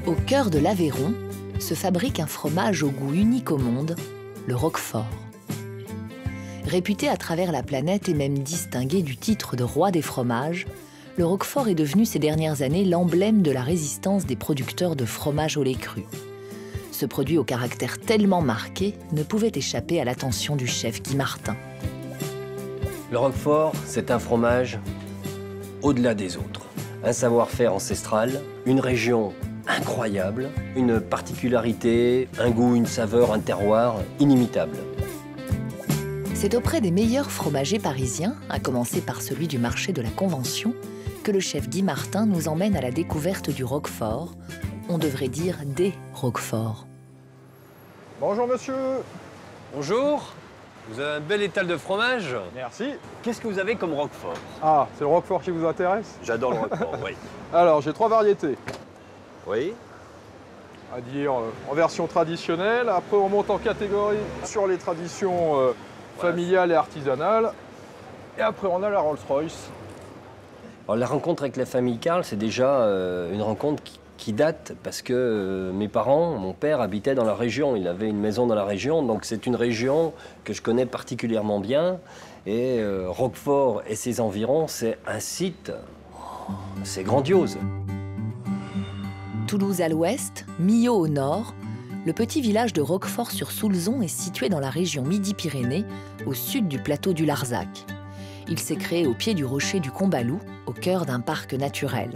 Au cœur de l'Aveyron se fabrique un fromage au goût unique au monde, le Roquefort. Réputé à travers la planète et même distingué du titre de roi des fromages, le Roquefort est devenu ces dernières années l'emblème de la résistance des producteurs de fromage au lait cru. Ce produit au caractère tellement marqué ne pouvait échapper à l'attention du chef Guy Martin. Le Roquefort, c'est un fromage au-delà des autres. Un savoir-faire ancestral, une région incroyable, une particularité, un goût, une saveur, un terroir inimitable. C'est auprès des meilleurs fromagers parisiens, à commencer par celui du marché de la Convention, que le chef Guy Martin nous emmène à la découverte du Roquefort. On devrait dire des Roqueforts. Bonjour monsieur. Bonjour. Vous avez un bel étal de fromage. Merci. Qu'est-ce que vous avez comme Roquefort? Ah, c'est le Roquefort qui vous intéresse? J'adore le Roquefort, oui. Alors, j'ai 3 variétés. Oui. À dire en version traditionnelle. Après, on monte en catégorie sur les traditions familiales et artisanales. Et après, on a la Rolls-Royce. Alors, la rencontre avec la famille Carl, c'est déjà une rencontre qui date parce que mes parents, mon père habitait dans la région. Il avait une maison dans la région, donc c'est une région que je connais particulièrement bien. Et Roquefort et ses environs, c'est un site, c'est grandiose. Toulouse à l'ouest, Millau au nord, le petit village de Roquefort-sur-Soulzon est situé dans la région Midi-Pyrénées, au sud du plateau du Larzac. Il s'est créé au pied du rocher du Combalou, au cœur d'un parc naturel.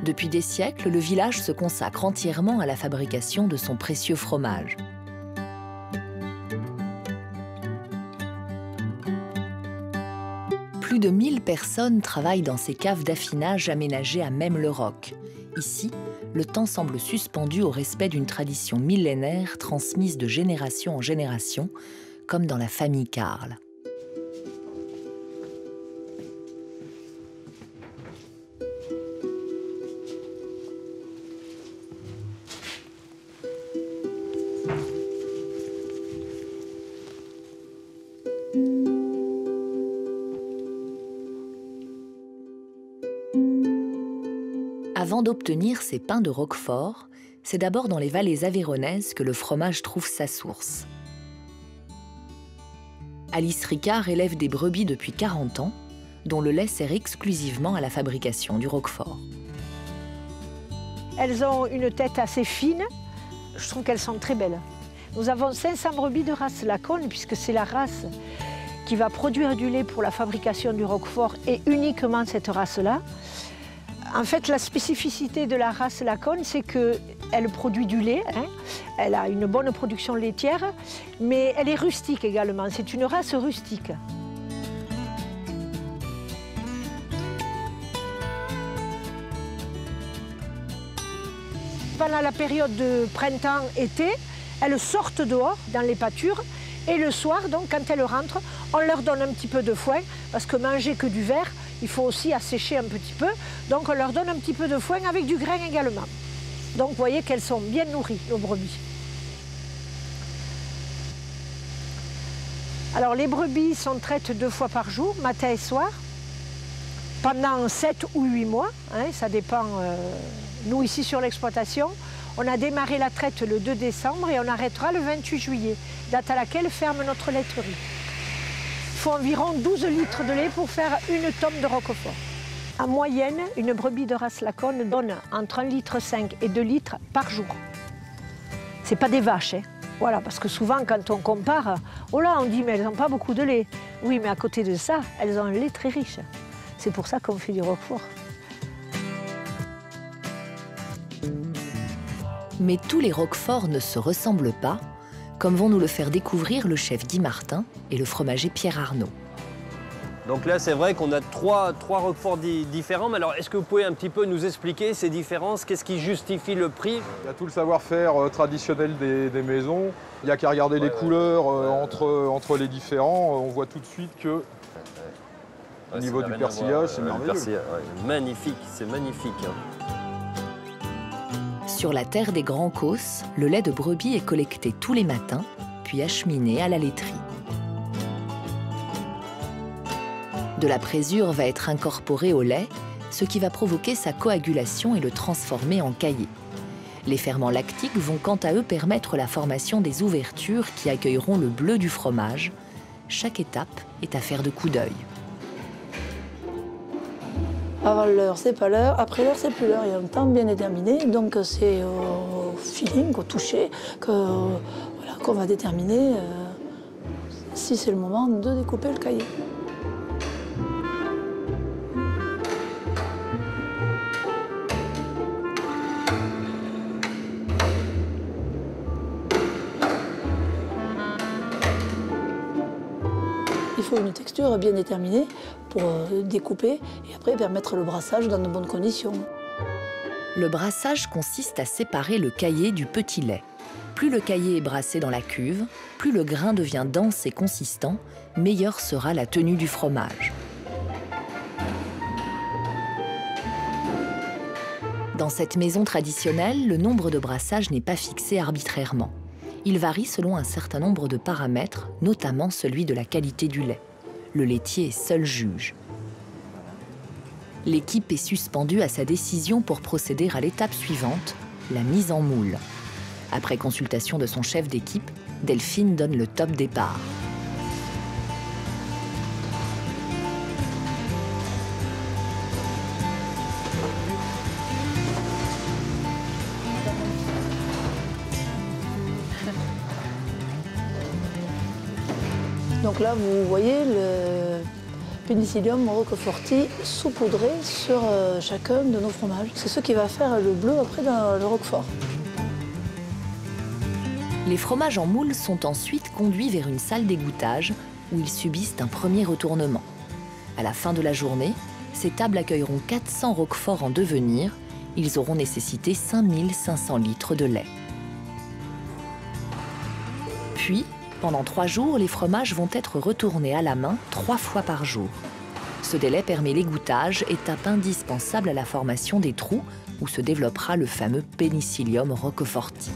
Depuis des siècles, le village se consacre entièrement à la fabrication de son précieux fromage. Plus de 1000 personnes travaillent dans ces caves d'affinage aménagées à Mesmes-le-Roc. Ici, le temps semble suspendu au respect d'une tradition millénaire transmise de génération en génération, comme dans la famille Carl. Avant d'obtenir ces pains de Roquefort, c'est d'abord dans les vallées aveyronnaises que le fromage trouve sa source. Alice Ricard élève des brebis depuis 40 ans, dont le lait sert exclusivement à la fabrication du Roquefort. Elles ont une tête assez fine, je trouve qu'elles sont très belles. Nous avons 500 brebis de race Laconne, puisque c'est la race qui va produire du lait pour la fabrication du Roquefort, et uniquement cette race-là. En fait, la spécificité de la race Laconne, c'est qu'elle produit du lait, hein. Elle a une bonne production laitière, mais elle est rustique également. C'est une race rustique. Pendant la période de printemps-été, elles sortent dehors dans les pâtures. Et le soir, donc, quand elles rentrent, on leur donne un petit peu de foin, parce que manger que du verre, il faut aussi assécher un petit peu. Donc on leur donne un petit peu de foin avec du grain également. Donc vous voyez qu'elles sont bien nourries, nos brebis. Alors les brebis sont traites 2 fois par jour, matin et soir, pendant 7 ou 8 mois, hein, ça dépend. Nous ici sur l'exploitation, on a démarré la traite le 2 décembre et on arrêtera le 28 juillet, date à laquelle ferme notre laiterie. Il faut environ 12 litres de lait pour faire 1 tonne de Roquefort. En moyenne, une brebis de race Laconne donne entre 1,5 litre et 2 litres par jour. Ce n'est pas des vaches, hein. Voilà, parce que souvent, quand on compare, oh là, on dit, mais elles n'ont pas beaucoup de lait. Oui, mais à côté de ça, elles ont un lait très riche. C'est pour ça qu'on fait du Roquefort. Mais tous les Roqueforts ne se ressemblent pas, comme vont nous le faire découvrir le chef Guy Martin et le fromager Pierre Arnaud. Donc là, c'est vrai qu'on a trois roqueforts différents. Mais alors, est-ce que vous pouvez un petit peu nous expliquer ces différences? Qu'est-ce qui justifie le prix? Il y a tout le savoir-faire traditionnel des maisons. Il n'y a qu'à regarder les couleurs entre les différents. On voit tout de suite que au niveau du persillage, c'est merveilleux. Magnifique, c'est magnifique. Sur la terre des Grands Causses, le lait de brebis est collecté tous les matins, puis acheminé à la laiterie. De la présure va être incorporée au lait, ce qui va provoquer sa coagulation et le transformer en caillé. Les ferments lactiques vont quant à eux permettre la formation des ouvertures qui accueilleront le bleu du fromage. Chaque étape est affaire de coup d'œil. Avant l'heure, c'est pas l'heure. Après l'heure, c'est plus l'heure. Il y a un temps bien déterminé. Donc c'est au feeling, au toucher, qu'on va déterminer si c'est le moment de découper le caillé. Il faut une texture bien déterminée pour découper et après permettre le brassage dans de bonnes conditions. Le brassage consiste à séparer le caillé du petit lait. Plus le caillé est brassé dans la cuve, plus le grain devient dense et consistant, meilleure sera la tenue du fromage. Dans cette maison traditionnelle, le nombre de brassages n'est pas fixé arbitrairement. Il varie selon un certain nombre de paramètres, notamment celui de la qualité du lait. Le laitier est seul juge. L'équipe est suspendue à sa décision pour procéder à l'étape suivante, la mise en moule. Après consultation de son chef d'équipe, Delphine donne le top départ. Donc là, vous voyez le Penicillium roqueforti saupoudré sur chacun de nos fromages. C'est ce qui va faire le bleu après dans le roquefort. Les fromages en moule sont ensuite conduits vers une salle d'égouttage où ils subissent un premier retournement. À la fin de la journée, ces tables accueilleront 400 roqueforts en devenir. Ils auront nécessité 5500 litres de lait. Puis, pendant 3 jours, les fromages vont être retournés à la main 3 fois par jour. Ce délai permet l'égouttage, étape indispensable à la formation des trous où se développera le fameux Penicillium roqueforti.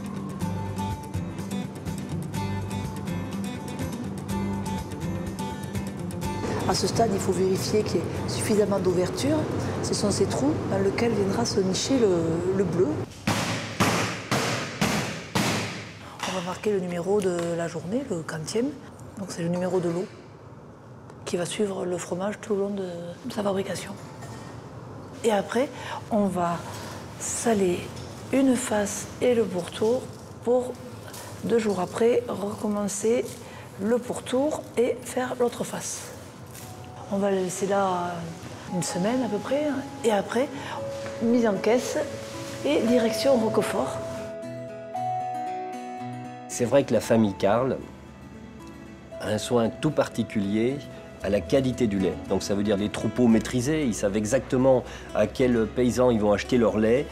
À ce stade, il faut vérifier qu'il y ait suffisamment d'ouverture. Ce sont ces trous dans lesquels viendra se nicher le bleu. On va marquer le numéro de la journée, le 40e. Donc c'est le numéro de l'eau qui va suivre le fromage tout au long de sa fabrication. Et après, on va saler une face et le pourtour pour 2 jours après recommencer le pourtour et faire l'autre face. On va le laisser là 1 semaine à peu près. Et après, mise en caisse et direction Roquefort. C'est vrai que la famille Carle a un soin tout particulier à la qualité du lait. Donc ça veut dire les troupeaux maîtrisés, ils savent exactement à quel paysan ils vont acheter leur lait.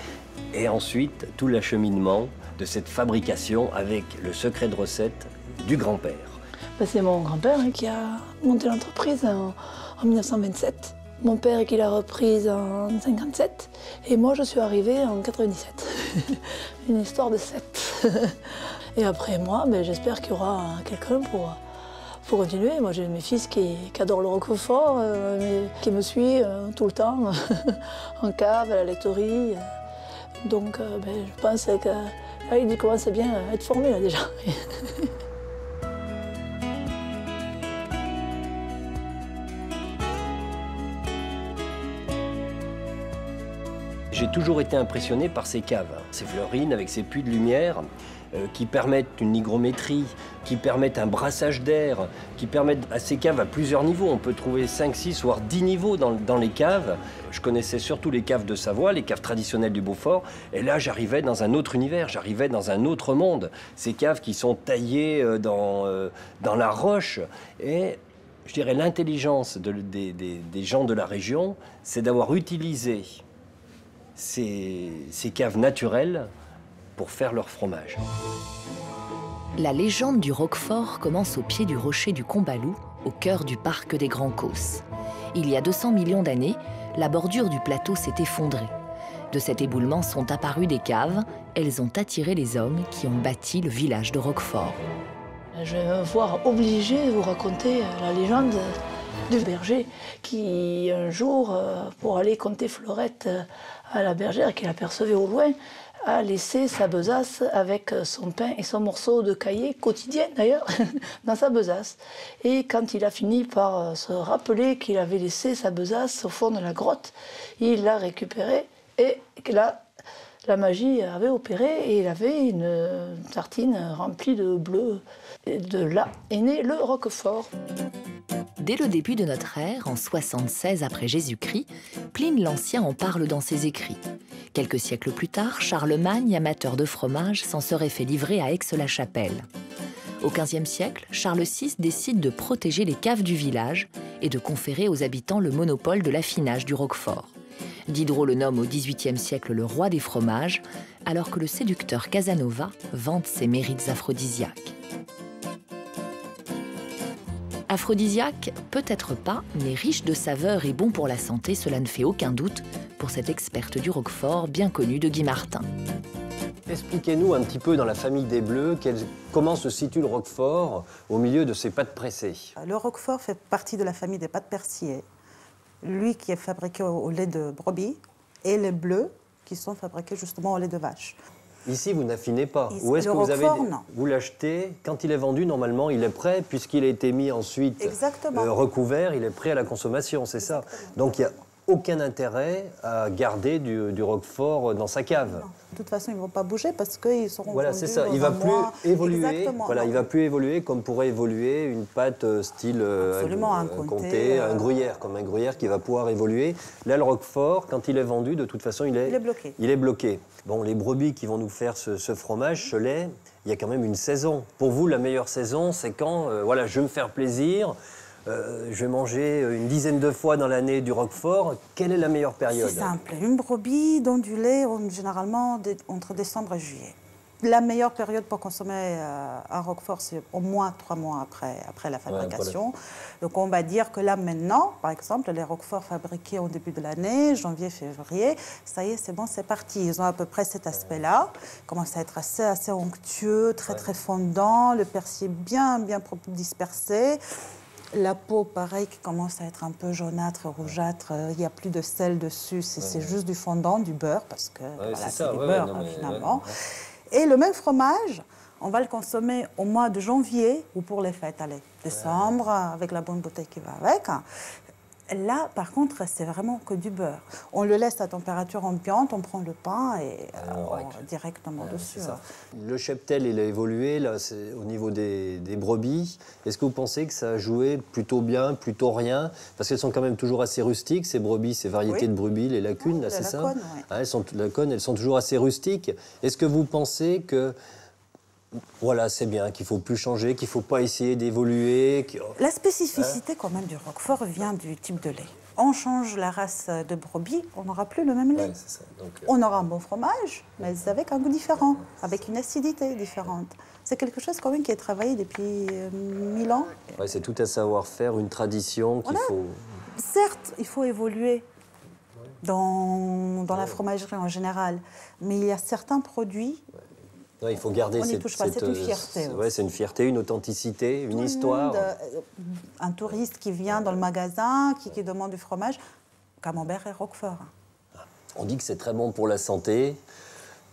Et ensuite, tout l'acheminement de cette fabrication avec le secret de recette du grand-père. C'est mon grand-père qui a monté l'entreprise en 1927. Mon père qui l'a reprise en 1957. Et moi, je suis arrivée en 1997. Une histoire de 7. Et après moi, j'espère qu'il y aura quelqu'un pour continuer. Moi, j'ai mes fils qui adorent le roquefort, qui me suit tout le temps, en cave, à la laiterie. Donc, je pense qu'il commence bien à être formé là, déjà. J'ai toujours été impressionné par ces caves, ces fleurines avec ces puits de lumière qui permettent une hygrométrie, qui permettent un brassage d'air, qui permettent à ces caves à plusieurs niveaux. On peut trouver 5, 6, voire 10 niveaux dans les caves. Je connaissais surtout les caves de Savoie, les caves traditionnelles du Beaufort. Et là, j'arrivais dans un autre univers, j'arrivais dans un autre monde. Ces caves qui sont taillées dans la roche. Et je dirais, l'intelligence des gens de la région, c'est d'avoir utilisé ces caves naturelles pour faire leur fromage. La légende du Roquefort commence au pied du rocher du Combalou, au cœur du parc des Grands Causses. Il y a 200 millions d'années, la bordure du plateau s'est effondrée. De cet éboulement sont apparues des caves. Elles ont attiré les hommes qui ont bâti le village de Roquefort. Je vais me voir obligée de vous raconter la légende du berger qui, un jour, pour aller compter Fleurette à la bergère, qu'il apercevait au loin, a laissé sa besace avec son pain et son morceau de cahier, quotidien d'ailleurs, dans sa besace. Et quand il a fini par se rappeler qu'il avait laissé sa besace au fond de la grotte, il l'a récupérée et là, la magie avait opéré et il avait une tartine remplie de bleu. Et de là est né le Roquefort. Dès le début de notre ère, en 76 après Jésus-Christ, Pline l'Ancien en parle dans ses écrits. Quelques siècles plus tard, Charlemagne, amateur de fromage, s'en serait fait livrer à Aix-la-Chapelle. Au XVe siècle, Charles VI décide de protéger les caves du village et de conférer aux habitants le monopole de l'affinage du Roquefort. Diderot le nomme au XVIIIe siècle le roi des fromages, alors que le séducteur Casanova vante ses mérites aphrodisiaques. Aphrodisiaque, peut-être pas, mais riche de saveurs et bon pour la santé, cela ne fait aucun doute pour cette experte du Roquefort bien connue de Guy Martin. Expliquez-nous un petit peu dans la famille des Bleus, comment se situe le Roquefort au milieu de ces pâtes pressées. Le Roquefort fait partie de la famille des pâtes persillées. Lui qui est fabriqué au lait de brebis et les bleus qui sont fabriqués justement au lait de vache. Ici, vous n'affinez pas. Où est-ce que vous l'achetez? Quand il est vendu, normalement, il est prêt, puisqu'il a été mis ensuite recouvert, il est prêt à la consommation, c'est ça. Donc il n'y a aucun intérêt à garder du Roquefort dans sa cave. Non. De toute façon, ils ne vont pas bouger parce qu'ils seront Voilà, c'est ça. Il ne va plus évoluer. Voilà, il va plus évoluer comme pourrait évoluer une pâte style un comté, un gruyère, comme un gruyère qui va pouvoir évoluer. Là, le Roquefort, quand il est vendu, de toute façon, il est bloqué. Il est bloqué. Bon, les brebis qui vont nous faire ce fromage, ce lait, il y a quand même une saison. Pour vous, la meilleure saison, c'est quand voilà, je veux me faire plaisir. Je vais manger une dizaine de fois dans l'année du Roquefort. Quelle est la meilleure période? C'est simple. Une brebis donne du lait généralement entre décembre et juillet. La meilleure période pour consommer un Roquefort, c'est au moins 3 mois après la fabrication. Donc on va dire que là maintenant, par exemple, les Roqueforts fabriqués au début de l'année, janvier, février, ça y est, c'est bon, c'est parti. Ils ont à peu près cet aspect-là. Ils commencent à être assez onctueux, très fondant, le persil bien dispersé. La peau, pareil, qui commence à être un peu jaunâtre, rougeâtre. Il n'y a plus de sel dessus, c'est juste du fondant, du beurre, parce que c'est du beurre, finalement. Et le même fromage, on va le consommer au mois de janvier ou pour les fêtes, décembre, avec la bonne bouteille qui va avec. Là, par contre, c'est vraiment que du beurre. On le laisse à température ambiante, on prend le pain et directement dessus. Le cheptel, il a évolué là, au niveau des brebis. Est-ce que vous pensez que ça a joué plutôt bien, plutôt rien? Parce qu'elles sont quand même toujours assez rustiques, ces brebis, ces variétés de brebis, les lacunes, là, c'est ça? Elles sont toujours assez rustiques. Est-ce que vous pensez que voilà, c'est bien, qu'il ne faut plus changer, qu'il ne faut pas essayer d'évoluer. La spécificité quand même du Roquefort vient du type de lait. On change la race de brebis, on n'aura plus le même lait. On aura un bon fromage, mais avec un goût différent, avec une acidité différente. C'est quelque chose quand même qui est travaillé depuis 1000 ans. Ouais, c'est tout un savoir-faire, une tradition qu'il faut... Certes, il faut évoluer dans la fromagerie en général, mais il y a certains produits... Non, il faut garder c'est une fierté. C'est une fierté, une authenticité, une histoire. Un touriste qui vient dans le magasin, qui demande du fromage, camembert et Roquefort. On dit que c'est très bon pour la santé,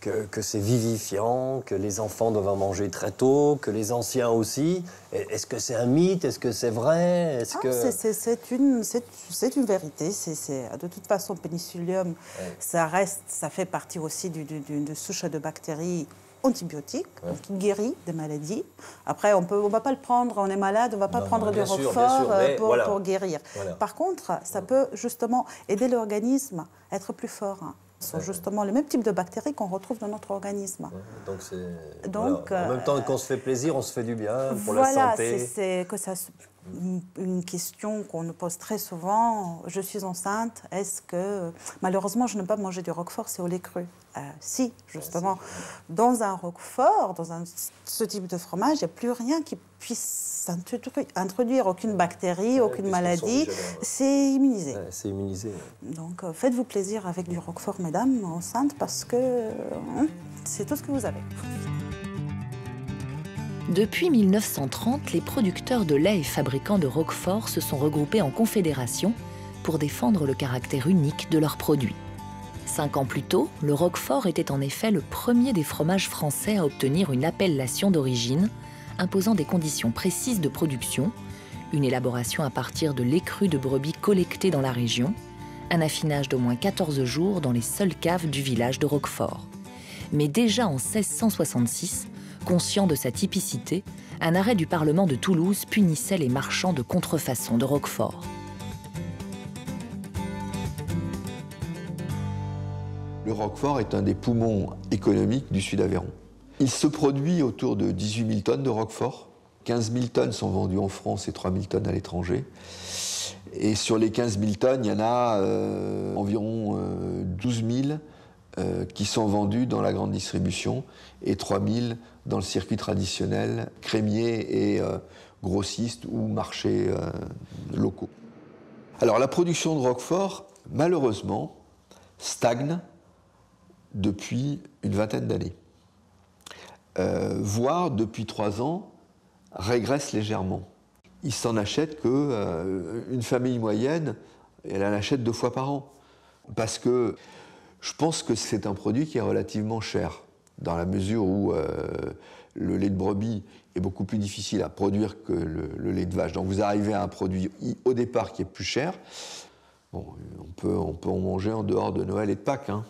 que c'est vivifiant, que les enfants doivent en manger très tôt, que les anciens aussi. Est-ce que c'est un mythe? Est-ce que c'est vrai? C'est une vérité. De toute façon, Pénicillium, ça fait partie aussi d'une souche de bactéries antibiotiques, qui guérit des maladies. Après, on ne va pas le prendre, on est malade, on ne va pas prendre du Roquefort pour guérir. Voilà. Par contre, ça peut justement aider l'organisme à être plus fort. Ce sont justement le même type de bactéries qu'on retrouve dans notre organisme. Donc, en même temps qu'on se fait plaisir, on se fait du bien pour la santé. Une question qu'on nous pose très souvent, je suis enceinte, est-ce que... Malheureusement, je n'aime pas manger du roquefort, c'est au lait cru. Si, justement, dans un roquefort, ce type de fromage, il n'y a plus rien qui puisse introduire aucune bactérie, aucune maladie. C'est immunisé. C'est immunisé. Donc, faites-vous plaisir avec du roquefort, mesdames enceintes, parce que c'est tout ce que vous avez. Depuis 1930, les producteurs de lait et fabricants de roquefort se sont regroupés en confédération pour défendre le caractère unique de leurs produits. 5 ans plus tôt, le roquefort était en effet le premier des fromages français à obtenir une appellation d'origine, imposant des conditions précises de production, une élaboration à partir de lait cru de brebis collecté dans la région, un affinage d'au moins 14 jours dans les seules caves du village de Roquefort. Mais déjà en 1666, conscient de sa typicité, un arrêt du Parlement de Toulouse punissait les marchands de contrefaçon de Roquefort. Le roquefort est un des poumons économiques du Sud-Aveyron. Il se produit autour de 18 000 tonnes de roquefort. 15 000 tonnes sont vendues en France et 3 000 tonnes à l'étranger. Et sur les 15 000 tonnes, il y en a environ 12 000 qui sont vendus dans la grande distribution et 3 000 dans le circuit traditionnel, crémier et grossiste ou marchés locaux. Alors la production de roquefort, malheureusement, stagne depuis une vingtaine d'années. Voire depuis 3 ans, régresse légèrement. Il s'en achète qu'une famille moyenne, elle en achète 2 fois par an. Parce que je pense que c'est un produit qui est relativement cher, dans la mesure où le lait de brebis est beaucoup plus difficile à produire que le lait de vache. Donc vous arrivez à un produit au départ qui est plus cher. Bon, on peut en manger en dehors de Noël et de Pâques. Hein.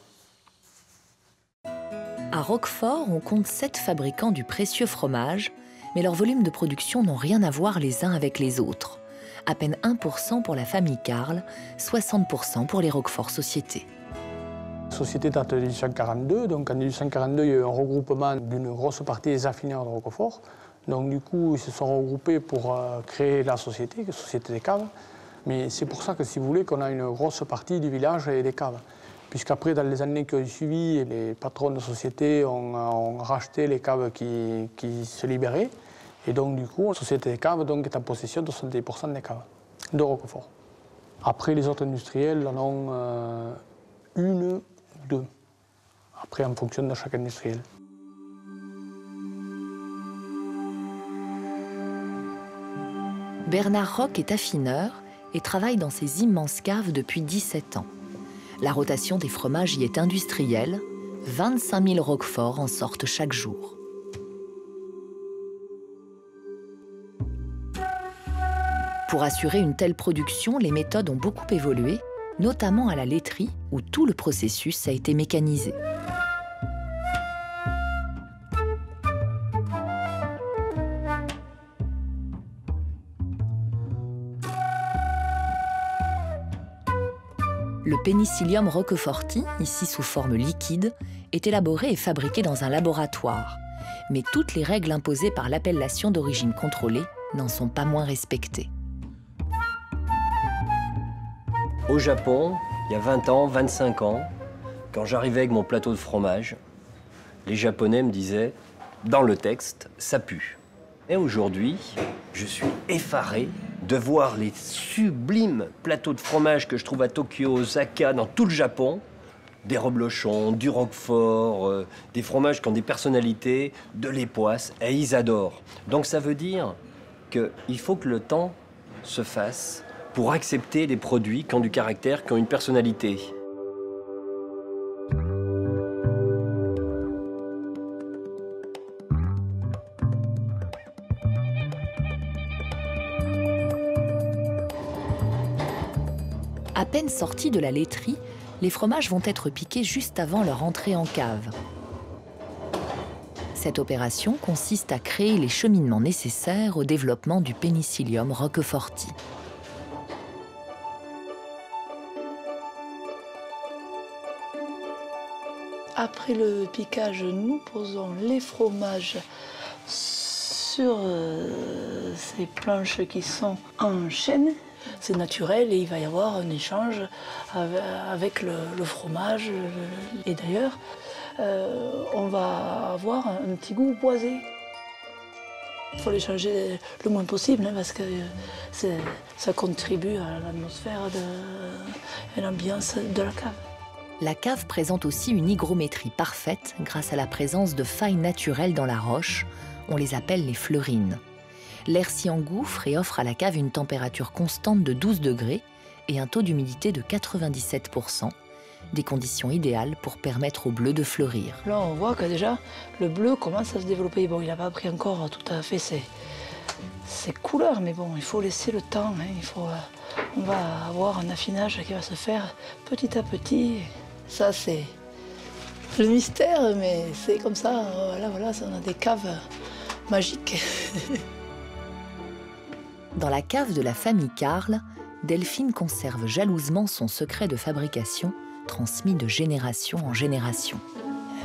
À Roquefort, on compte 7 fabricants du précieux fromage, mais leurs volumes de production n'ont rien à voir les uns avec les autres. À peine 1% pour la famille Carle, 60% pour les Roquefort Société. La société date de 1842, donc en 1842, il y a eu un regroupement d'une grosse partie des affineurs de Roquefort. Donc du coup, ils se sont regroupés pour créer la société, la société des caves. Mais c'est pour ça que, si vous voulez, qu'on a une grosse partie du village et des caves. Puisqu'après, dans les années qui ont suivi, les patrons de société ont racheté les caves qui se libéraient. Et donc, du coup, la société des caves donc, est en possession de 70% des caves de Roquefort. Après, les autres industriels en ont une, 2. Après, en fonction de chaque industriel. Bernard Roch est affineur et travaille dans ces immenses caves depuis 17 ans. La rotation des fromages y est industrielle. 25 000 roqueforts en sortent chaque jour. Pour assurer une telle production, les méthodes ont beaucoup évolué, notamment à la laiterie, où tout le processus a été mécanisé. Le Pénicillium roqueforti, ici sous forme liquide, est élaboré et fabriqué dans un laboratoire. Mais toutes les règles imposées par l'appellation d'origine contrôlée n'en sont pas moins respectées. Au Japon, il y a 20 ans, 25 ans, quand j'arrivais avec mon plateau de fromage, les Japonais me disaient, dans le texte, ça pue. Et aujourd'hui, je suis effaré de voir les sublimes plateaux de fromage que je trouve à Tokyo, Osaka, dans tout le Japon. Des reblochons, du roquefort, des fromages qui ont des personnalités, de l'époisse, et ils adorent. Donc ça veut dire qu'il faut que le temps se fasse pour accepter les produits qui ont du caractère, qui ont une personnalité. À peine sortis de la laiterie, les fromages vont être piqués juste avant leur entrée en cave. Cette opération consiste à créer les cheminements nécessaires au développement du Pénicillium roqueforti. Après le piquage, nous posons les fromages sur ces planches qui sont en chêne. C'est naturel et il va y avoir un échange avec le fromage. Et d'ailleurs, on va avoir un petit goût boisé. Il faut les changer le moins possible hein, parce que ça contribue à l'atmosphère et l'ambiance de la cave. La cave présente aussi une hygrométrie parfaite grâce à la présence de failles naturelles dans la roche. On les appelle les fleurines. L'air s'y engouffre et offre à la cave une température constante de 12 degrés et un taux d'humidité de 97%, des conditions idéales pour permettre au bleu de fleurir. Là, on voit que déjà, le bleu commence à se développer. Bon, il n'a pas pris encore tout à fait ses couleurs, mais bon, il faut laisser le temps. Hein. On va avoir un affinage qui va se faire petit à petit. Ça, c'est le mystère, mais c'est comme ça. Voilà, on a des caves magiques. Dans la cave de la famille Carle, Delphine conserve jalousement son secret de fabrication, transmis de génération en génération.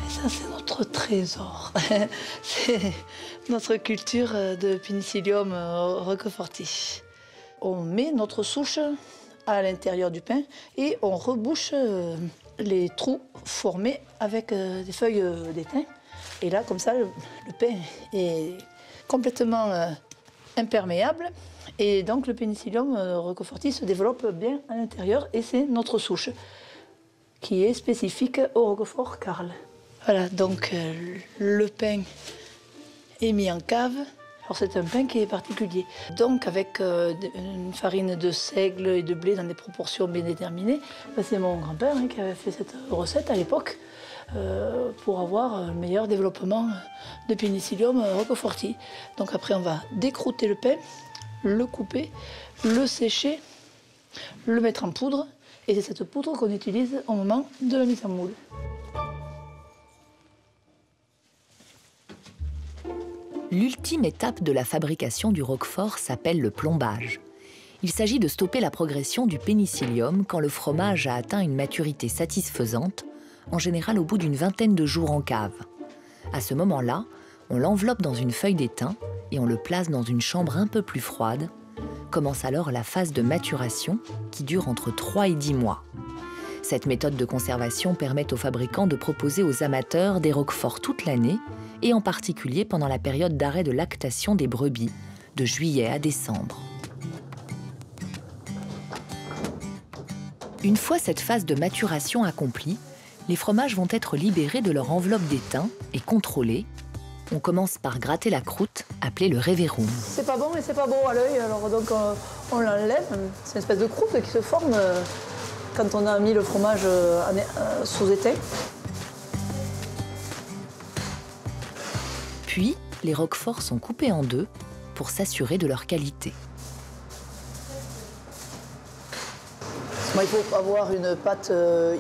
Ça, c'est notre trésor. C'est notre culture de Penicillium roqueforti. On met notre souche à l'intérieur du pain et on rebouche les trous formés avec des feuilles d'étain. Et là, comme ça, le pain est complètement imperméable. Et donc, le Penicillium roqueforti se développe bien à l'intérieur et c'est notre souche qui est spécifique au Roquefort Carle. Voilà, donc le pain est mis en cave. Alors c'est un pain qui est particulier. Donc avec une farine de seigle et de blé dans des proportions bien déterminées, c'est mon grand-père qui avait fait cette recette à l'époque pour avoir le meilleur développement de Penicillium roqueforti. Donc après on va décrouter le pain, le couper, le sécher, le mettre en poudre. Et c'est cette poudre qu'on utilise au moment de la mise en moule. L'ultime étape de la fabrication du roquefort s'appelle le plombage. Il s'agit de stopper la progression du pénicillium quand le fromage a atteint une maturité satisfaisante, en général au bout d'une vingtaine de jours en cave. À ce moment-là, on l'enveloppe dans une feuille d'étain et on le place dans une chambre un peu plus froide. Commence alors la phase de maturation qui dure entre 3 et 10 mois. Cette méthode de conservation permet aux fabricants de proposer aux amateurs des roqueforts toute l'année et en particulier pendant la période d'arrêt de lactation des brebis, de juillet à décembre. Une fois cette phase de maturation accomplie, les fromages vont être libérés de leur enveloppe d'étain et contrôlés. On commence par gratter la croûte, appelée le révéroum. C'est pas bon et c'est pas beau à l'œil, alors donc on l'enlève. C'est une espèce de croûte qui se forme quand on a mis le fromage sous étain. Puis, les roqueforts sont coupés en deux pour s'assurer de leur qualité. Bon, il faut avoir une pâte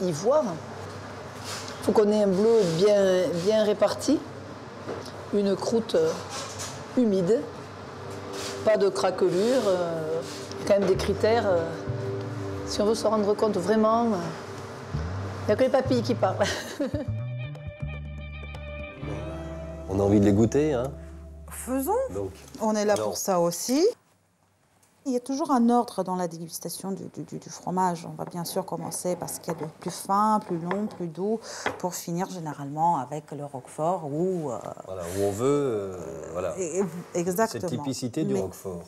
ivoire. Il faut qu'on ait un bleu bien réparti. Une croûte humide, pas de craquelure, il y a quand même des critères. Si on veut se rendre compte vraiment, il n'y a que les papilles qui parlent. On a envie de les goûter, hein? Faisons. Donc, on est là pour ça aussi. Il y a toujours un ordre dans la dégustation du fromage. On va bien sûr commencer par ce qu'il y a de plus fin, plus long, plus doux, pour finir généralement avec le roquefort ou... Voilà, où on veut, voilà. Exactement. Cette typicité du roquefort.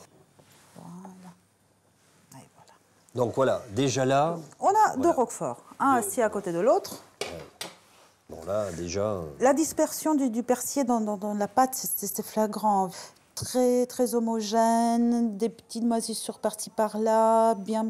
Voilà. Et voilà. Donc voilà, déjà là... On a deux roqueforts, un assis à côté de l'autre. Bon là, déjà... La dispersion du persillé dans la pâte, c'est flagrant. Très homogène, des petites moisissures par-ci par-là, bien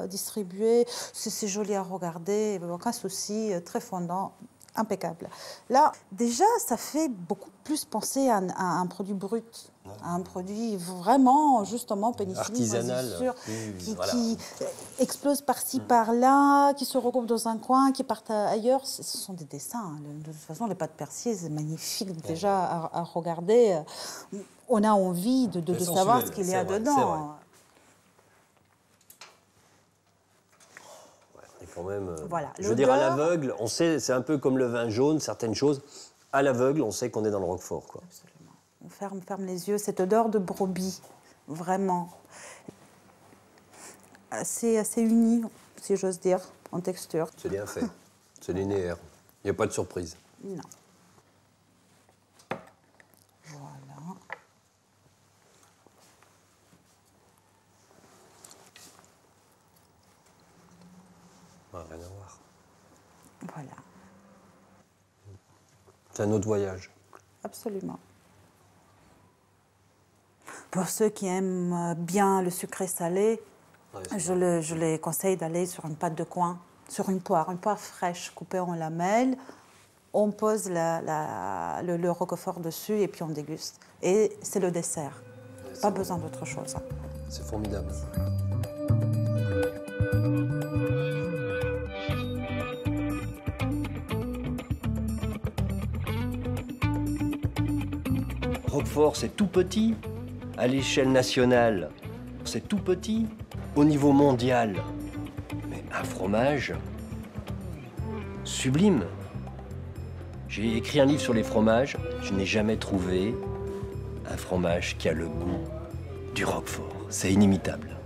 distribuées. C'est joli à regarder, aucun souci, très fondant, impeccable. Là, déjà, ça fait beaucoup plus penser à un produit brut, à un produit vraiment, justement, pénicilline, artisanal, qui explose par-ci par-là, qui se regroupe dans un coin, qui part ailleurs. Ce sont des dessins. De toute façon, les pâtes persillées, c'est magnifique déjà à regarder. On a envie de savoir ce qu'il y a dedans. Quand même, voilà. Je veux dire, à l'aveugle, on sait, c'est un peu comme le vin jaune, certaines choses, à l'aveugle, on sait qu'on est dans le roquefort, quoi. Absolument. On ferme les yeux. Cette odeur de brebis, vraiment. Assez uni, si j'ose dire, en texture. C'est bien fait. C'est linéaire. Il n'y a pas de surprise. Non. Voilà. Ah, rien à voir. Voilà. C'est un autre voyage. Absolument. Pour ceux qui aiment bien le sucré salé, Ouais, je les conseille d'aller sur une pâte de coin, sur une poire fraîche coupée en lamelles. On pose le roquefort dessus et puis on déguste. Et c'est le dessert. Pas besoin d'autre chose. C'est formidable. Roquefort, c'est tout petit. À l'échelle nationale, c'est tout petit. Au niveau mondial, mais un fromage sublime. J'ai écrit un livre sur les fromages. Je n'ai jamais trouvé un fromage qui a le goût du Roquefort. C'est inimitable.